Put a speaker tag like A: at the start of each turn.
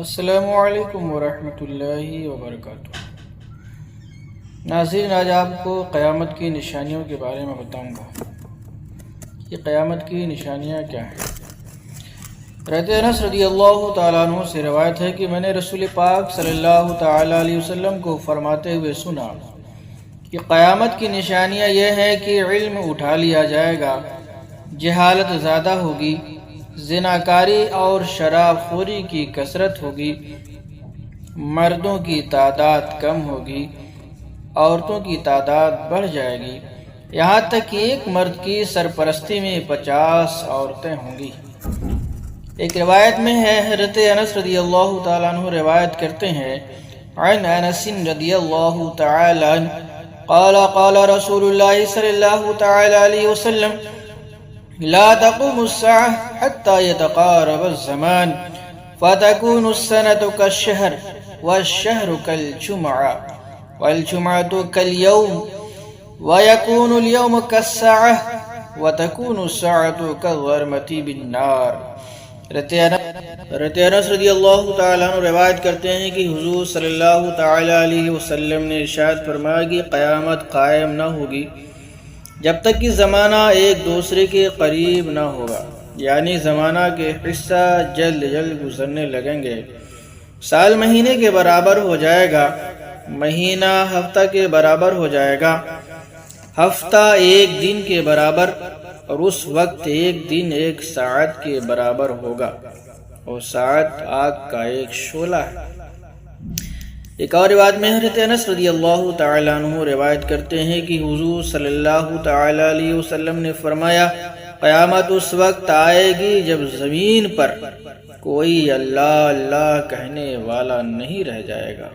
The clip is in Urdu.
A: السلام علیکم ورحمۃ اللہ وبرکاتہ۔ ناظرین، آج آپ کو قیامت کی نشانیوں کے بارے میں بتاؤں گا کہ قیامت کی نشانیاں کیا ہیں۔ حضرت انس رضی اللہ تعالیٰ عنہ سے روایت ہے کہ میں نے رسول پاک صلی اللہ تعالیٰ علیہ وسلم کو فرماتے ہوئے سنا کہ قیامت کی نشانیاں یہ ہیں کہ علم اٹھا لیا جائے گا، جہالت زیادہ ہوگی، زناکاری اور شراب خوری کی کثرت ہوگی، مردوں کی تعداد کم ہوگی، عورتوں کی تعداد بڑھ جائے گی، یہاں تک کہ ایک مرد کی سرپرستی میں 50 عورتیں ہوں گی۔ ایک روایت میں ہے، حضرت انس رضی اللہ تعالیٰ عنہ روایت کرتے ہیں، عن انس رضی اللہ تعالیٰ عنہ قال قال رسول اللہ صلی اللہ تعالیٰ علیہ وسلم لا تقوم الساعة حتى يتقارب الزمان فتكون السنة كالشهر والشهر كالجمعة والجمعة كاليوم ويكون اليوم كالساعة وتكون الساعة كالغرمة بالنار۔ حضرت انس رضی اللہ تعالیٰ عنہ روایت کرتے ہیں کہ حضور صلی اللہ تعالیٰ علیہ وسلم نے ارشاد فرمایا کہ قیامت قائم نہ ہوگی جب تک کہ زمانہ ایک دوسرے کے قریب نہ ہوگا، یعنی زمانہ کے حصہ جلد جلد گزرنے لگیں گے۔ سال مہینے کے برابر ہو جائے گا، مہینہ ہفتہ کے برابر ہو جائے گا، ہفتہ ایک دن کے برابر، اور اس وقت ایک دن ایک ساعت کے برابر ہوگا، اور ساعت آگ کا ایک شعلہ ہے۔ ایک اور روایت میں حضرت انس رضی اللہ تعالیٰ عنہ روایت کرتے ہیں کہ حضور صلی اللہ تعالیٰ علیہ وسلم نے فرمایا، قیامت اس وقت آئے گی جب زمین پر کوئی اللہ اللہ کہنے والا نہیں رہ جائے گا۔